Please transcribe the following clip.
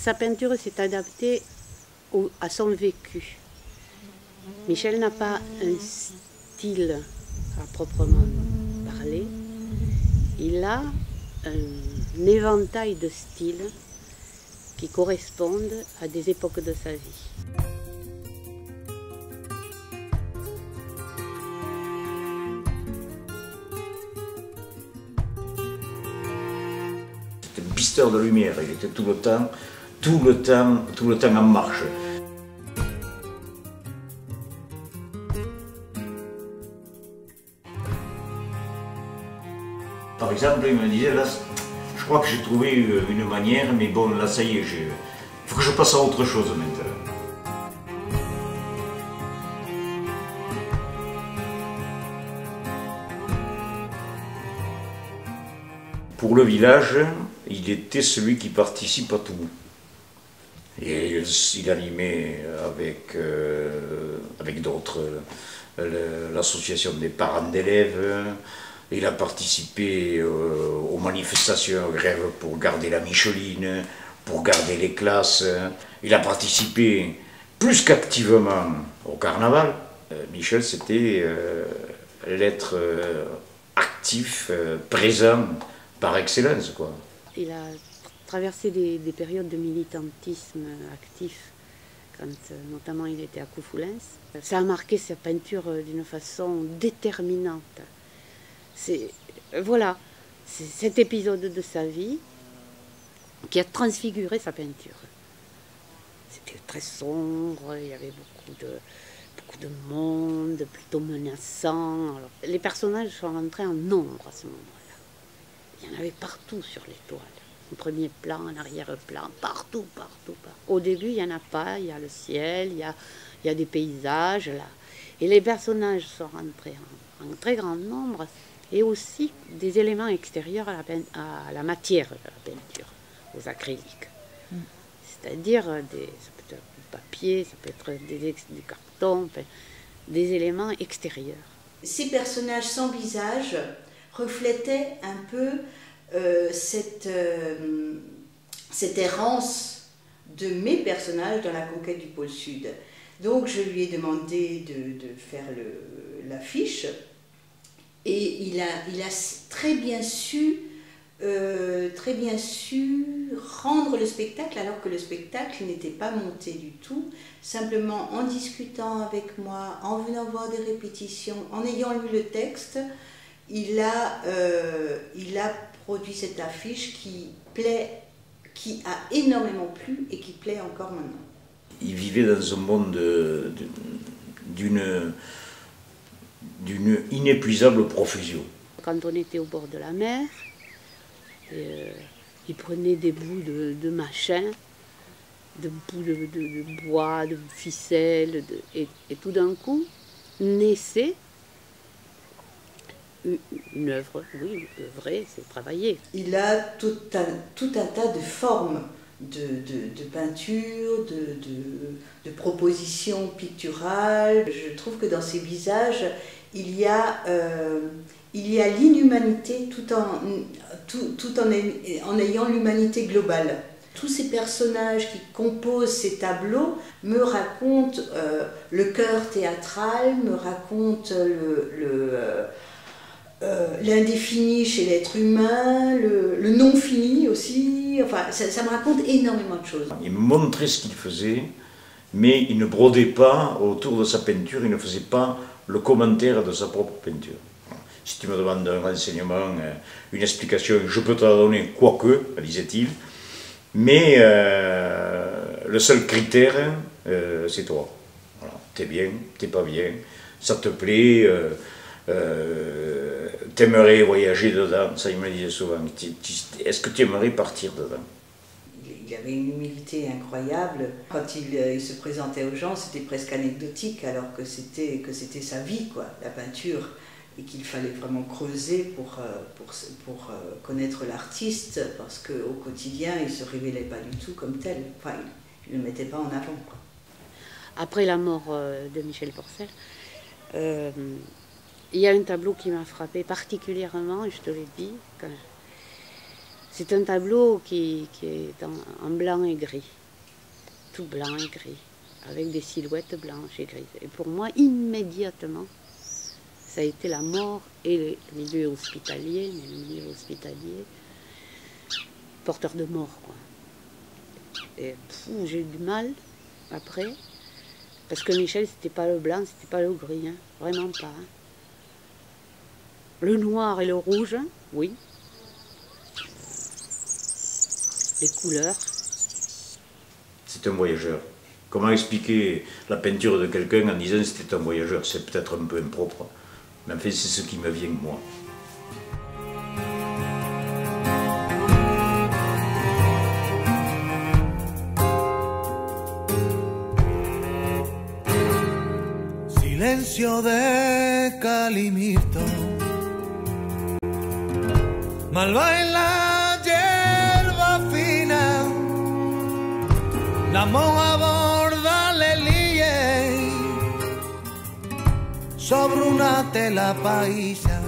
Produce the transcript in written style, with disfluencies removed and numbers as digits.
sa peinture s'est adaptée à son vécu. Michel n'a pas un style à proprement parler. Il a un éventail de styles qui correspondent à des époques de sa vie. C'était un pisteur de lumière, il était tout le temps en marche. Par exemple, il me disait, là, je crois que j'ai trouvé une manière, mais bon, là, ça y est, il faut que je passe à autre chose maintenant. Pour le village, il était celui qui participe à tout. Et il animait avec d'autres l'association des parents d'élèves. Il a participé aux manifestations, aux grèves pour garder la Micheline, pour garder les classes. Il a participé plus qu'activement au carnaval. Michel, c'était l'être actif, présent par excellence, quoi. Il a traversé des périodes de militantisme actif, quand notamment il était à Coufoulens. Ça a marqué sa peinture d'une façon déterminante. Voilà, c'est cet épisode de sa vie qui a transfiguré sa peinture. C'était très sombre, il y avait beaucoup de monde, plutôt menaçant. Alors, les personnages sont rentrés en nombre à ce moment-là. Il y en avait partout sur les toiles. En premier plan, en arrière-plan, partout. Au début, il n'y en a pas, il y a le ciel, il y a des paysages là. Et les personnages sont rentrés en très grand nombre. Et aussi des éléments extérieurs à la matière de la peinture, aux acryliques. C'est-à-dire, ça peut être du papier, ça peut être des cartons, enfin, des éléments extérieurs. Ces personnages sans visage reflétaient un peu cette errance de mes personnages dans la conquête du pôle Sud. Donc je lui ai demandé de faire l'affiche. Et il a très bien su rendre le spectacle, alors que le spectacle n'était pas monté du tout. Simplement en discutant avec moi, en venant voir des répétitions, en ayant lu le texte, il a produit cette affiche qui a énormément plu et qui plaît encore maintenant. Il vivait dans un monde d'une inépuisable profusion. Quand on était au bord de la mer, il prenait des bouts de machin, de bouts de bois, de ficelles, et tout d'un coup naissait une œuvre, oui, œuvrer, c'est travailler. Il a tout un tas de formes de peinture, de propositions picturales. Je trouve que dans ces visages, il y a l'inhumanité tout en ayant l'humanité globale. Tous ces personnages qui composent ces tableaux me racontent le cœur théâtral, me racontent l'indéfini chez l'être humain, le non-fini aussi. Enfin, ça me raconte énormément de choses. Il me montrait ce qu'il faisait, mais il ne brodait pas autour de sa peinture, il ne faisait pas le commentaire de sa propre peinture. Si tu me demandes un renseignement, une explication, je peux te la donner, quoique, disait-il, mais le seul critère, c'est toi. Voilà. T'es bien, t'es pas bien, ça te plaît, t'aimerais voyager dedans, ça il me disait souvent. Est-ce que tu aimerais partir dedans? Il avait une humilité incroyable. Quand il se présentait aux gens, c'était presque anecdotique, alors que c'était sa vie, quoi, la peinture, et qu'il fallait vraiment creuser pour connaître l'artiste, parce qu'au quotidien, il ne se révélait pas du tout comme tel. Enfin, il ne le mettait pas en avant, quoi. Après la mort de Michel Porcel, il y a un tableau qui m'a frappé particulièrement, et je te l'ai dit, C'est un tableau qui est en blanc et gris, tout blanc et gris, avec des silhouettes blanches et grises. Et pour moi, immédiatement, ça a été la mort et le milieu hospitalier, porteur de mort, quoi. Et j'ai eu du mal après, parce que Michel, c'était pas le blanc, c'était pas le gris, hein, vraiment pas. Hein. Le noir et le rouge, oui. Les couleurs. C'est un voyageur. Comment expliquer la peinture de quelqu'un en disant que c'était un voyageur? C'est peut-être un peu impropre, mais en fait c'est ce qui me vient de moi. Silencio de Calimito, malva en la hierba fina, la monja borda le líe sobre una tela paisa.